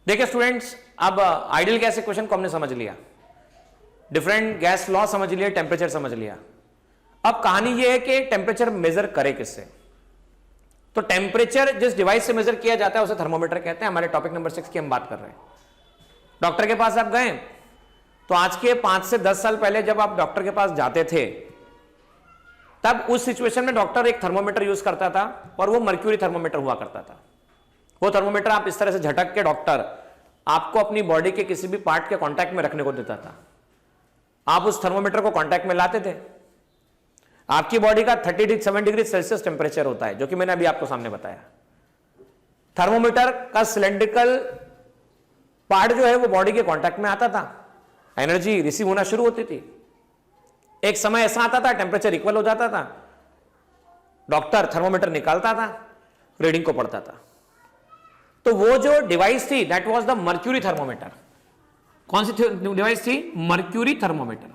देखिए स्टूडेंट्स, अब ideal gas equation को हमने समझ लिया, डिफरेंट गैस लॉ समझ लिया, टेम्परेचर समझ लिया। अब कहानी यह है कि टेम्परेचर मेजर करे किससे। तो टेम्परेचर जिस डिवाइस से मेजर किया जाता है उसे थर्मोमीटर कहते हैं। हमारे टॉपिक नंबर 6 की हम बात कर रहे हैं। डॉक्टर के पास आप गए तो आज के 5 से 10 साल पहले जब आप डॉक्टर के पास जाते थे तब उस सिचुएशन में डॉक्टर एक थर्मोमीटर यूज करता था और वो मर्क्यूरी थर्मोमीटर हुआ करता था। वो थर्मोमीटर आप इस तरह से झटक के डॉक्टर आपको अपनी बॉडी के किसी भी पार्ट के कांटेक्ट में रखने को देता था। आप उस थर्मोमीटर को कांटेक्ट में लाते थे। आपकी बॉडी का 37 डिग्री सेल्सियस टेम्परेचर होता है, जो कि मैंने अभी आपको सामने बताया। थर्मोमीटर का सिलेंड्रिकल पार्ट जो है वो बॉडी के कांटेक्ट में आता था, एनर्जी रिसीव होना शुरू होती थी। एक समय ऐसा आता था टेम्परेचर इक्वल हो जाता था, डॉक्टर थर्मोमीटर निकालता था, रीडिंग को पढ़ता था। तो वो जो डिवाइस थी that was the mercury thermometer. कौन सी डिवाइस थी? Mercury thermometer.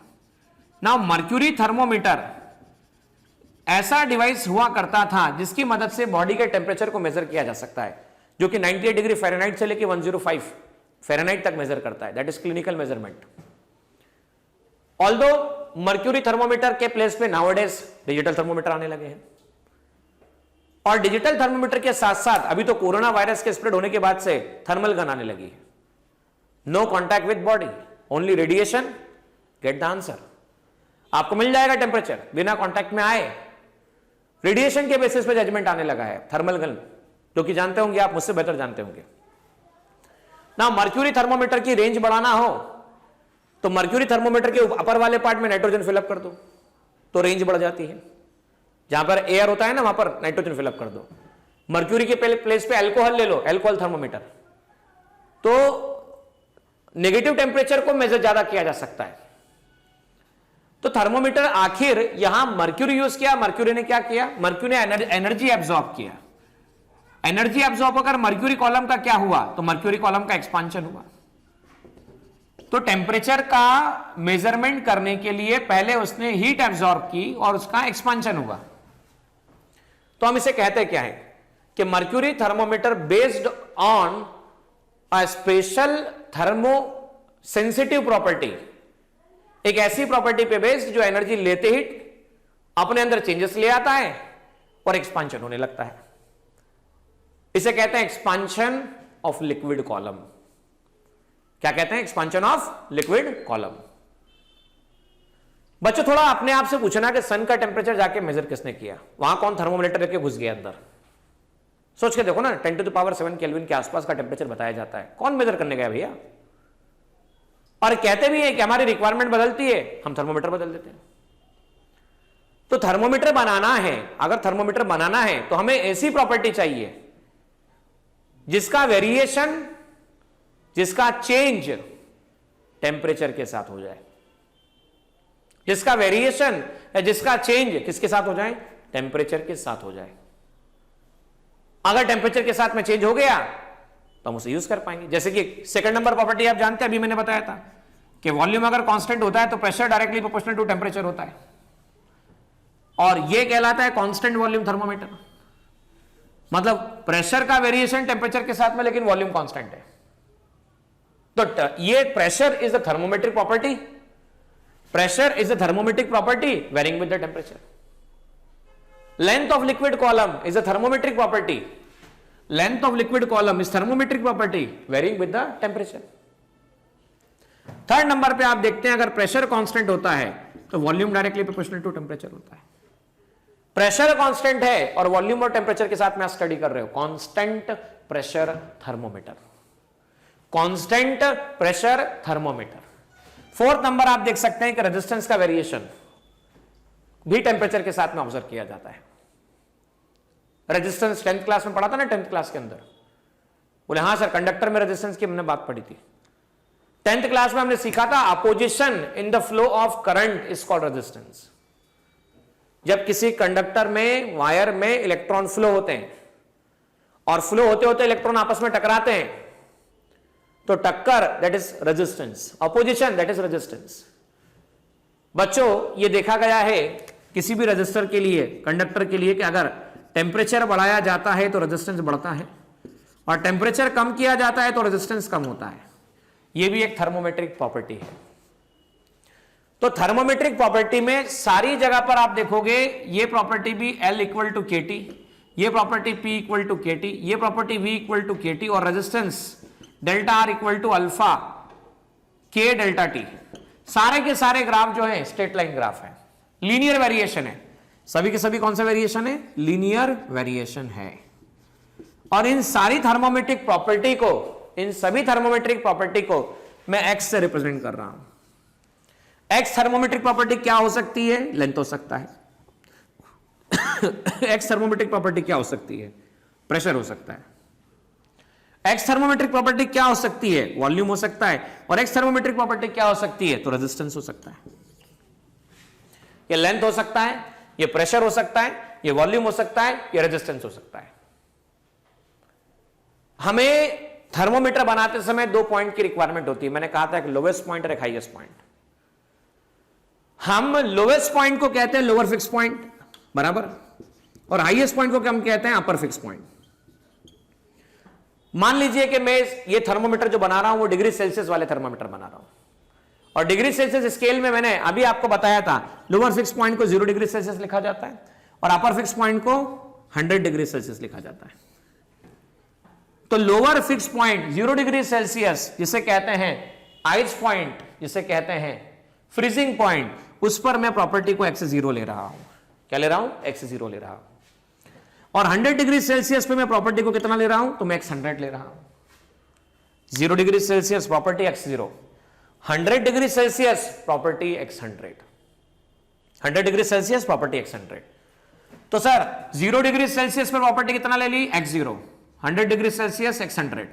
Now mercury thermometer ऐसा डिवाइस हुआ करता था जिसकी मदद से बॉडी के टेम्परेचर को मेजर किया जा सकता है, जो कि 98 डिग्री फ़ारेनहाइट से लेकर 105 फ़ारेनहाइट तक मेजर करता है। That is clinical measurement. Although mercury thermometer के प्लेस पे नाउअडेज डिजिटल थर्मोमीटर आने लगे हैं। और डिजिटल थर्मोमीटर के साथ साथ अभी तो कोरोना वायरस के स्प्रेड होने के बाद से थर्मल गन आने लगी है। No contact with body, only radiation, get the answer. आपको मिल जाएगा टेम्परेचर बिना कॉन्टैक्ट में आए। रेडिएशन के बेसिस पे जजमेंट आने लगा है, थर्मल गन, जो कि जानते होंगे आप, मुझसे बेहतर जानते होंगे ना। मर्क्यूरी थर्मोमीटर की रेंज बढ़ाना हो तो मर्क्यूरी थर्मोमीटर के अपर वाले पार्ट में नाइट्रोजन फिलअप कर दो तो रेंज बढ़ जाती है। जहां पर एयर होता है ना वहां पर नाइट्रोजन फिलअप कर दो। मर्क्यूरी के प्लेस पे अल्कोहल ले लो, अल्कोहल थर्मोमीटर, तो नेगेटिव टेम्परेचर को मेजर ज्यादा किया जा सकता है। तो थर्मोमीटर आखिर यहां मर्क्यूरी यूज किया। मर्क्यूरी ने क्या किया? मर्क्यूरी ने एनर्जी एब्जॉर्ब किया। एनर्जी एब्जॉर्ब होकर मर्क्यूरी कॉलम का क्या हुआ? तो मर्क्यूरी कॉलम का एक्सपांशन हुआ। तो टेम्परेचर का मेजरमेंट करने के लिए पहले उसने हीट एब्जॉर्ब की और उसका एक्सपांशन हुआ। तो हम इसे कहते क्या है कि mercury thermometer based on a special thermo sensitive property, एक ऐसी प्रॉपर्टी पे बेस्ड जो एनर्जी लेते ही अपने अंदर चेंजेस ले आता है और एक्सपांशन होने लगता है। इसे कहते हैं एक्सपांशन ऑफ लिक्विड कॉलम। क्या कहते हैं? Expansion of liquid column. बच्चों थोड़ा अपने आप से पूछना कि सन का टेम्परेचर जाके मेजर किसने किया? वहां कौन थर्मोमीटर लेके घुस गया अंदर? सोच के देखो ना, 10⁻⁷ केल्विन के आसपास का टेम्परेचर बताया जाता है, कौन मेजर करने गया भैया? और कहते भी है कि हमारी रिक्वायरमेंट बदलती है, हम थर्मोमीटर बदल देते हैं। तो थर्मोमीटर बनाना है, अगर थर्मोमीटर बनाना है तो हमें ऐसी प्रॉपर्टी चाहिए जिसका वेरिएशन, जिसका चेंज टेम्परेचर के साथ हो जाए, जिसका वेरिएशन या जिसका चेंज किसके साथ हो जाए? टेम्परेचर के साथ हो जाए। अगर टेम्परेचर के साथ में चेंज हो गया तो हम उसे यूज कर पाएंगे। जैसे कि सेकंड नंबर प्रॉपर्टी आप जानते हैं, अभी मैंने बताया था कि वॉल्यूम अगर कांस्टेंट होता है तो pressure directly proportional to temperature होता है, और यह कहलाता है कांस्टेंट वॉल्यूम थर्मोमीटर। मतलब प्रेशर का वेरिएशन टेम्परेचर के साथ में, लेकिन वॉल्यूम कांस्टेंट है। तो ये pressure is the thermometric property. Pressure is the thermometric property varying with the temperature. Length of liquid column is the thermometric property. Length of liquid column is thermometric property varying with the temperature. Third number पे आप देखते हैं, अगर pressure constant होता है तो volume directly proportional to temperature होता है। प्रेशर कांस्टेंट है और वॉल्यूम और टेम्परेचर के साथ में आप स्टडी कर रहे हो, constant pressure thermometer. Constant pressure thermometer. Fourth number आप देख सकते हैं कि रेजिस्टेंस का वेरिएशन भी टेम्परेचर के साथ में ऑब्जर्व किया जाता है। रेजिस्टेंस 10th क्लास में पढ़ा था ना, 10th क्लास के अंदर। बोले हाँ सर, कंडक्टर में रेजिस्टेंस की हमने बात पढ़ी थी। 10th क्लास में हमने सीखा था opposition in the flow of current is called resistance. जब किसी कंडक्टर में, वायर में इलेक्ट्रॉन फ्लो होते हैं और फ्लो होते होते इलेक्ट्रॉन आपस में टकराते हैं, तो टक्कर that is resistance, opposition that is resistance. बच्चों ये देखा गया है किसी भी रेजिस्टर के लिए, कंडक्टर के लिए, कि अगर टेम्परेचर बढ़ाया जाता है तो रेजिस्टेंस बढ़ता है, और टेम्परेचर कम किया जाता है तो रेजिस्टेंस कम होता है। यह भी एक थर्मोमेट्रिक प्रॉपर्टी है। तो थर्मोमेट्रिक प्रॉपर्टी में सारी जगह पर आप देखोगे ये प्रॉपर्टी भी L equal to k t, ये property P equal to k t, ये property V equal to k t, और resistance delta R equal to alpha K delta t. सारे के सारे ग्राफ जो है स्ट्रेट लाइन ग्राफ है, लीनियर वेरिएशन है। सभी के सभी कौन सा वेरिएशन है? लीनियर वेरिएशन है। और इन सारी थर्मोमेट्रिक प्रॉपर्टी को, इन सभी थर्मोमेट्रिक प्रॉपर्टी को मैं X से रिप्रेजेंट कर रहा हूं। एक्स थर्मोमेट्रिक प्रॉपर्टी क्या हो सकती है? लेंथ हो सकता है। एक्स थर्मोमेट्रिक प्रॉपर्टी क्या हो सकती है? प्रेशर हो सकता है। एक्स थर्मोमेट्रिक प्रॉपर्टी क्या हो सकती है? वॉल्यूम हो सकता है। और एक्स थर्मोमेट्रिक प्रॉपर्टी क्या हो सकती है? तो रेजिस्टेंस हो सकता है। ये लेंथ हो सकता है, ये प्रेशर हो सकता है, ये वॉल्यूम हो सकता है, ये रेजिस्टेंस हो सकता है। हमें थर्मोमीटर बनाते समय 2 पॉइंट की रिक्वायरमेंट होती है। मैंने कहा था एक लोवेस्ट पॉइंट और एक हाईएस्ट पॉइंट। हम लोवेस्ट पॉइंट को कहते हैं लोअर फिक्स पॉइंट, बराबर, और हाईएस्ट पॉइंट को हम कहते हैं अपर फिक्स पॉइंट। मान लीजिए कि मैं ये थर्मोमीटर जो बना रहा हूं वो डिग्री सेल्सियस वाले थर्मोमीटर बना रहा हूं, और डिग्री सेल्सियस स्केल में मैंने अभी आपको बताया था लोअर फिक्स पॉइंट को 0 डिग्री सेल्सियस लिखा जाता है और अपर फिक्स पॉइंट को 100 डिग्री सेल्सियस लिखा जाता है। तो lower fix point 0 degree Celsius जिसे कहते हैं आइस पॉइंट, जिसे कहते हैं फ्रीजिंग पॉइंट, उस पर मैं प्रॉपर्टी को x0 ले रहा हूं। क्या ले रहा हूं? x0 ले रहा हूं। और 100 डिग्री सेल्सियस पे मैं प्रॉपर्टी को कितना ले रहा हूं? तो मैं x100 ले रहा हूं। 0 degree Celsius property x0, 100 degree Celsius property x100, 100 degree Celsius property x100। तो सर 0 डिग्री सेल्सियस पर प्रॉपर्टी कितना ले ली? x0, 100 degree Celsius x100।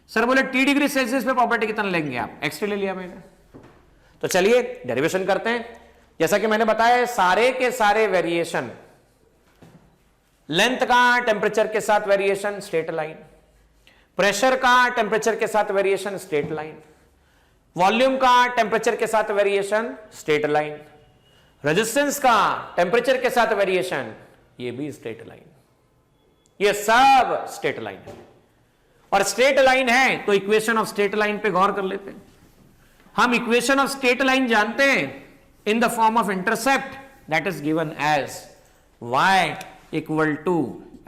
Sir बोले T डिग्री सेल्सियस पे प्रॉपर्टी कितना लेंगे आप? x ले लिया मैंने। तो चलिए डेरिवेशन करते हैं। जैसा कि मैंने बताया सारे के सारे वेरिएशन, लेंथ का टेम्परेचर के साथ वेरिएशन स्ट्रेट लाइन, प्रेशर का टेम्परेचर के साथ वेरिएशन स्ट्रेट लाइन, वॉल्यूम का टेम्परेचर के साथ वेरिएशन स्ट्रेट लाइन, रेजिस्टेंस का टेम्परेचर के साथ वेरिएशन ये भी स्ट्रेट लाइन। ये सब स्ट्रेट लाइन है। और स्ट्रेट लाइन है तो इक्वेशन ऑफ स्ट्रेट लाइन पे गौर कर लेते हैं। हम इक्वेशन ऑफ स्ट्रेट लाइन जानते हैं in the form of intercept that is given as y equal to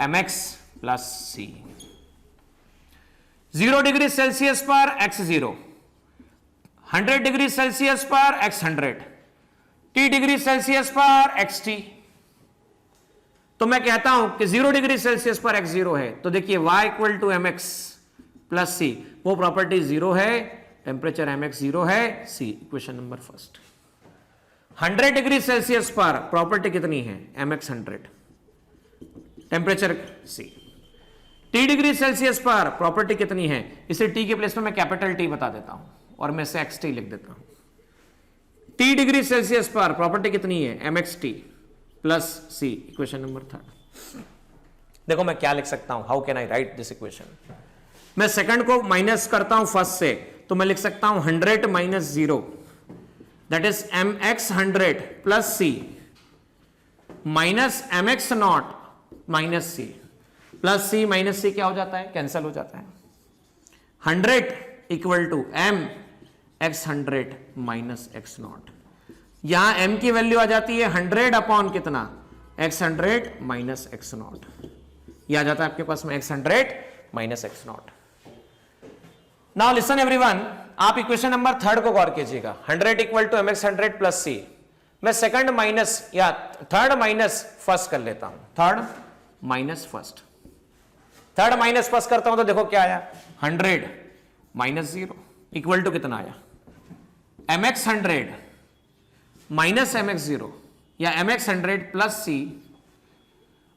mx plus c। 0 degree Celsius पर x0, 100 डिग्री सेल्सियस पर x100, t डिग्री सेल्सियस पर xt। तो मैं कहता हूं कि 0 डिग्री सेल्सियस पर x0 है, तो देखिए y equal to mx plus c, वो प्रॉपर्टी 0 है, टेम्परेचर mx 0 है, c equation number first. 100 degree Celsius पर प्रॉपर्टी कितनी है? mx 100, temperature c। T degree Celsius पर प्रॉपर्टी कितनी है? इसे T के प्लेस में मैं कैपिटल T बता देता हूं और मैं इसे xt लिख देता हूं। T डिग्री सेल्सियस पर प्रॉपर्टी कितनी है? mxt plus c equation number third. देखो मैं क्या लिख सकता हूं, how can I right this equation. मैं सेकंड को माइनस करता हूं फर्स्ट से, तो मैं लिख सकता हूं 100 minus 0 that is mx 100 plus c minus mx naught minus c plus c minus c क्या हो जाता है? कैंसल हो जाता है। 100 equal to m x 100 minus x naught. यहां m की वैल्यू आ जाती है 100 अपॉन कितना? x 100 minus x naught. यह आ जाता है आपके पास में x 100 minus x naught. Now listen everyone, आप इक्वेशन नंबर थर्ड को गौर कीजिएगा। 100 equal to mx 100 plus c। मैं सेकंड माइनस या थर्ड माइनस फर्स्ट कर लेता हूं। Third minus first, third minus first करता हूं तो देखो क्या आया? 100 माइनस 0 इक्वल टू कितना आया? mx 100 माइनस mx 0 या mx 100 plus c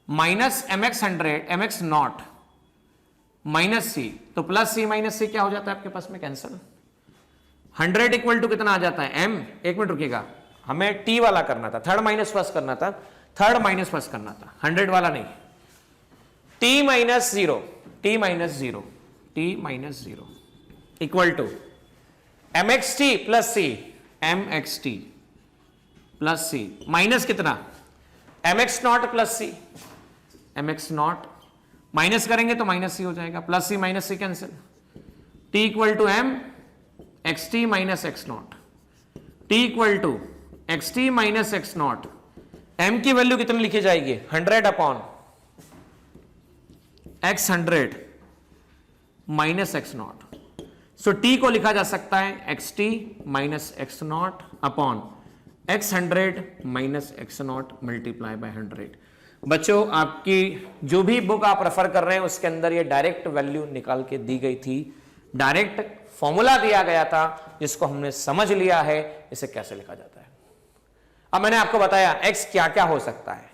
minus mx 100 mx not minus c. तो प्लस सी माइनस सी क्या हो जाता है आपके पास में? कैंसल। 100 इक्वल टू कितना आ जाता है? m। एक मिनट रुकिएगा, हमें t वाला करना था, थर्ड माइनस फर्स्ट करना था, थर्ड माइनस फर्स्ट करना था, 100 वाला नहीं। t minus 0, t minus 0, t minus 0 equal to mxt plus c, mxt plus c minus कितना? mx naught plus c, mx not minus करेंगे तो माइनस सी हो जाएगा, plus c minus c cancel, t equal to m x t minus x naught, t equal to x t minus x naught. M की value कितनी लिखी जाएगी 100 upon x 100 minus x not. So T को लिखा जा सकता है x t minus x not upon x 100 minus x not multiply by 100। बच्चों आपकी जो भी बुक आप रेफर कर रहे हैं उसके अंदर ये डायरेक्ट वैल्यू निकाल के दी गई थी, डायरेक्ट फॉर्मूला दिया गया था जिसको हमने समझ लिया है इसे कैसे लिखा जाता है। अब मैंने आपको बताया x क्या क्या हो सकता है,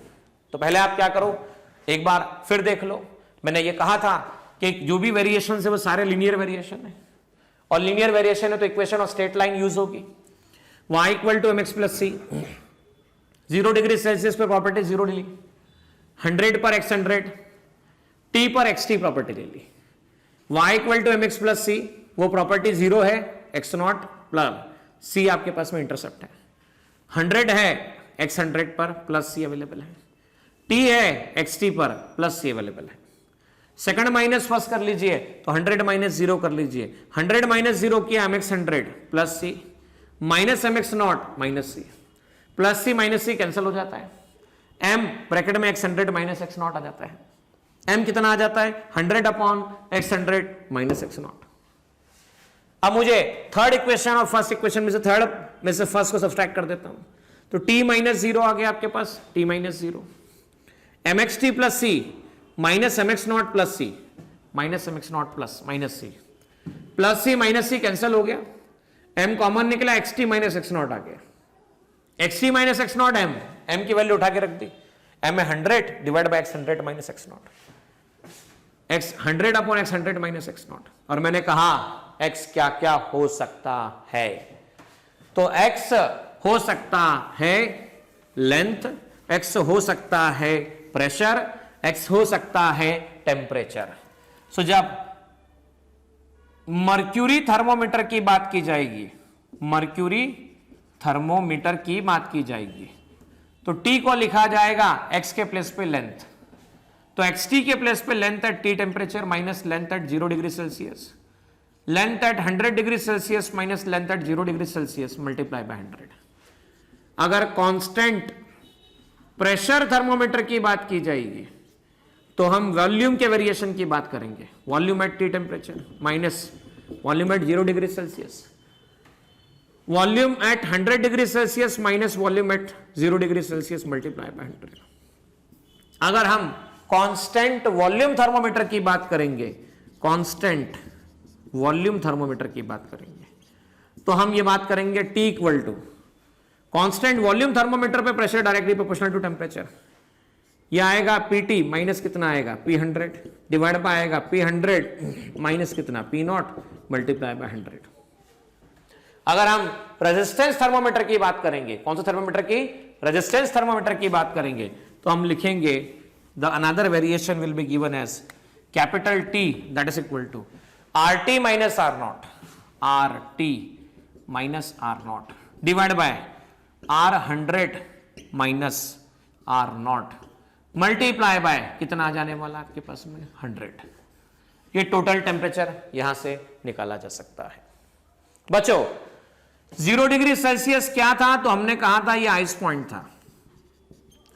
तो पहले आप क्या करो एक बार फिर देख लो। मैंने ये कहा था कि जो भी वेरिएशन है वो सारे लीनियर वेरिएशन है, और लीनियर वेरिएशन है तो equation of straight line use होगी। y equal to mx plus c, 0 degree Celsius पे प्रॉपर्टी 0 ली, 100 पर x 100, t पर xt प्रॉपर्टी ले ली। y equal to mx plus c, वो प्रॉपर्टी 0 है, x नॉट प्लस c आपके पास में इंटरसेप्ट है, 100 है x 100 पर प्लस सी अवेलेबल है, t है xt पर प्लस सी अवेलेबल है। सेकंड माइनस फर्स्ट कर लीजिए तो 100 माइनस 0 कर लीजिए, 100 माइनस 0 किया mx 100 plus c minus mx not minus c, plus c minus c cancel हो जाता है, m ब्रैकेट में x 100 माइनस x नॉट आ जाता है, m कितना आ जाता है 100 upon x 100 minus x naught. अब मुझे थर्ड इक्वेशन और फर्स्ट इक्वेशन में से थर्ड में से फर्स्ट को सब्सट्रैक्ट कर देता हूं, तो t माइनस 0 आ गया आपके पास, t minus 0, mx t plus c minus mx naught plus c minus mx naught plus minus c minus c cancel हो गया, m कॉमन निकला, x t minus x naught आ गया, x t minus x naught m की value उठा के रख दी, m है 100 divide by x 100 minus x naught, x 100 upon x 100 minus x naught. और मैंने कहा x क्या क्या हो सकता है, तो x हो सकता है लेंथ, x हो सकता है प्रेशर, x हो सकता है टेम्परेचर। सो जब मर्क्यूरी थर्मोमीटर की बात की जाएगी, मर्क्यूरी थर्मोमीटर की बात की जाएगी, तो t को लिखा जाएगा x के प्लेस पे लेंथ, तो xt के प्लेस पे length at t temperature minus length at 0 degree Celsius, length at 100 degree Celsius minus length at 0 degree Celsius multiply by 100। अगर कांस्टेंट प्रेशर थर्मोमीटर की बात की जाएगी तो हम वॉल्यूम के वेरिएशन की बात करेंगे, volume at T temperature minus volume at 0 degree Celsius, volume at 100 degree Celsius minus volume at 0 degree Celsius multiply by 100। अगर हम कांस्टेंट वॉल्यूम थर्मोमीटर की बात करेंगे, कांस्टेंट वॉल्यूम थर्मोमीटर की बात करेंगे, तो हम ये बात करेंगे T equal to constant volume thermometer पे pressure directly proportional to temperature, ये आएगा Pt माइनस कितना आएगा P100 डिवाइड बाय आएगा P100 माइनस कितना P0 मल्टीप्लाई बाय 100। अगर हम रेजिस्टेंस थर्मोमीटर की बात करेंगे, कौन सा थर्मोमीटर की, रेजिस्टेंस थर्मोमीटर की बात करेंगे, तो हम लिखेंगे the another variation will be given as capital T that is equal to RT minus R0, RT minus R0 divide by R100 minus R0 multiply by कितना आ जाने वाला आपके पास में 100। ये टोटल टेम्परेचर यहां से निकाला जा सकता है। बच्चों 0 डिग्री सेल्सियस क्या था, तो हमने कहा था ये आइस पॉइंट था।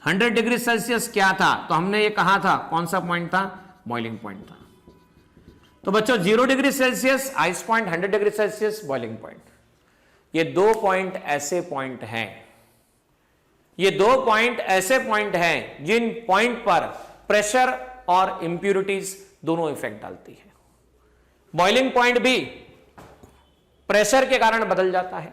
100 डिग्री सेल्सियस क्या था, तो हमने ये कहा था कौन सा पॉइंट था, बॉइलिंग पॉइंट था। तो बच्चों 0 degree Celsius ice point, 100 degree Celsius boiling point, ये दो पॉइंट ऐसे पॉइंट हैं, ये दो पॉइंट ऐसे पॉइंट हैं जिन पॉइंट पर प्रेशर और इंप्यूरिटीज दोनों इफेक्ट डालती है। बॉइलिंग पॉइंट भी प्रेशर के कारण बदल जाता है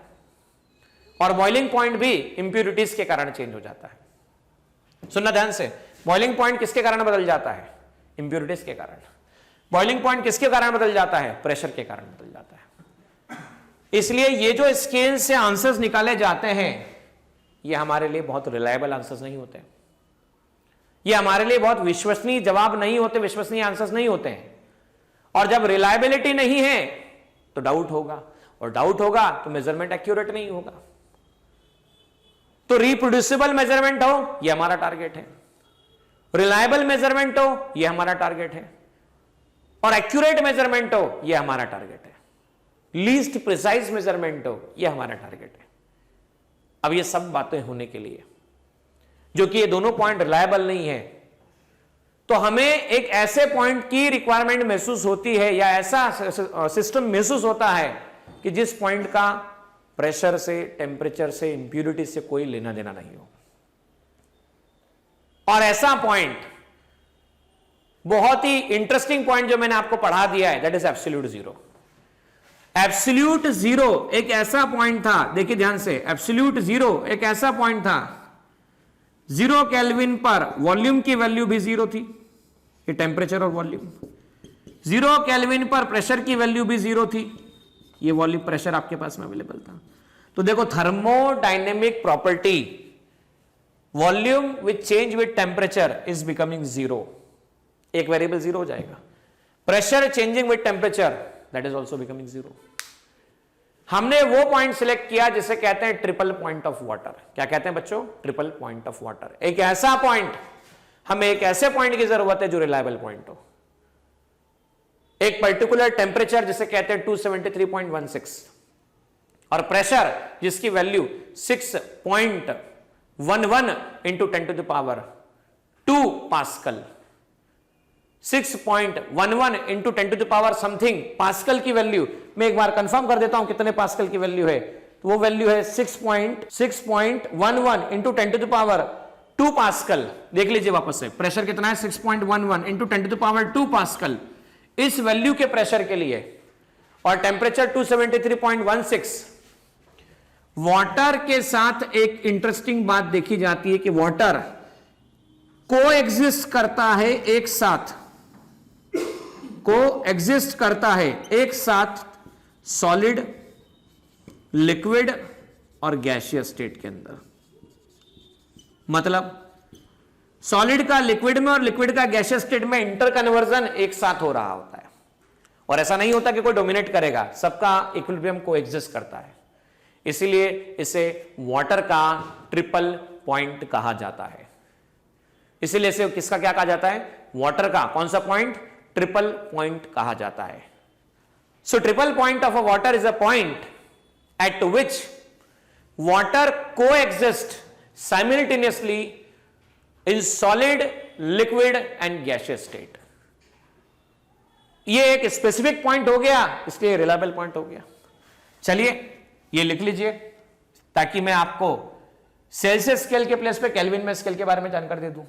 और बॉइलिंग पॉइंट भी इंप्यूरिटीज के कारण चेंज हो जाता है। सुनना ध्यान से, बॉइलिंग पॉइंट किसके कारण बदल जाता है, इंप्यूरिटीज के कारण। बॉइलिंग पॉइंट किसके कारण बदल जाता है, प्रेशर के कारण बदल जाता है। इसलिए ये जो स्केल से आंसर्स निकाले जाते हैं ये हमारे लिए बहुत रिलायबल आंसर्स नहीं होते, ये हमारे लिए बहुत विश्वसनीय जवाब नहीं होते, विश्वसनीय आंसर्स नहीं होते हैं। और जब रिलायबिलिटी नहीं है तो डाउट होगा, और डाउट होगा तो मेजरमेंट एक्यूरेट नहीं होगा। तो रिप्रोड्यूसिबल मेजरमेंट हो, ये हमारा टारगेट है। रिलायबल मेजरमेंट हो, यह हमारा टारगेट है, और एक्यूरेट मेजरमेंट हो, यह हमारा टारगेट है, लीस्ट प्रिसाइज मेजरमेंट हो, यह हमारा टारगेट है। अब ये सब बातें होने के लिए, जो कि ये दोनों पॉइंट रिलायबल नहीं है, तो हमें एक ऐसे पॉइंट की रिक्वायरमेंट महसूस होती है या ऐसा सिस्टम महसूस होता है कि जिस पॉइंट का प्रेशर से, टेम्परेचर से, इंप्यूरिटी से कोई लेना देना नहीं हो। और ऐसा पॉइंट, बहुत ही इंटरेस्टिंग पॉइंट जो मैंने आपको पढ़ा दिया है, that is absolute zero. Absolute zero एक ऐसा पॉइंट था, देखिए ध्यान से, एब्सोल्यूट जीरो एक ऐसा पॉइंट था, 0 केल्विन पर वॉल्यूम की वैल्यू भी 0 थी, ये टेम्परेचर और वॉल्यूम। 0 केल्विन पर प्रेशर की वैल्यू भी 0 थी, ये वॉल्यूम प्रेशर आपके पास में अवेलेबल था। तो देखो, thermodynamic property, volume with change with temperature is becoming 0, एक वेरिएबल 0 हो जाएगा। Pressure changing with temperature, that is also becoming 0। हमने वो पॉइंट सिलेक्ट किया जिसे कहते हैं ट्रिपल पॉइंट ऑफ वाटर। क्या कहते हैं बच्चों? Triple point of water. एक ऐसा पॉइंट, हमें एक ऐसे पॉइंट की जरूरत है जो रिलायबल पॉइंट हो। एक पर्टिकुलर टेम्परेचर जिसे कहते हैं 273.16 और प्रेशर जिसकी value 6.11 into 10⁻² pascal. 6.11 into 10⁻ something pascal की वैल्यू, मैं एक बार कंफर्म कर देता हूं कितने पास्कल की वैल्यू है। तो वो वैल्यू है 6.11 इंटू 10⁻² पास्कल। देख लीजिए वापस से, प्रेशर कितना है? 6.11 इंटू 10⁻² पास्कल। इस वैल्यू के प्रेशर के लिए और टेम्परेचर 273.16। वाटर के साथ एक इंटरेस्टिंग बात देखी जाती है कि वाटर को एग्जिस्ट करता है एक साथ, को एग्जिस्ट करता है एक साथ सॉलिड, लिक्विड और गैसियस स्टेट के अंदर। मतलब सॉलिड का लिक्विड में और लिक्विड का गैसियस स्टेट में इंटर कन्वर्जन एक साथ हो रहा होता है। और ऐसा नहीं होता कि कोई डोमिनेट करेगा, सबका इक्विलिब्रियम को एग्जिस्ट करता है। इसीलिए इसे वाटर का ट्रिपल पॉइंट कहा जाता है। इसीलिए इसे किसका क्या कहा जाता है? वाटर का कौन सा पॉइंट? ट्रिपल पॉइंट कहा जाता है। So triple point of a water is a point at which water coexist simultaneously in solid, liquid and gaseous state. ये एक स्पेसिफिक पॉइंट हो गया, इसलिए रिलायबल पॉइंट हो गया। चलिए ये लिख लीजिए ताकि मैं आपको सेल्सियस स्केल के प्लेस पे केल्विन में स्केल के बारे में जानकारी दे दूं।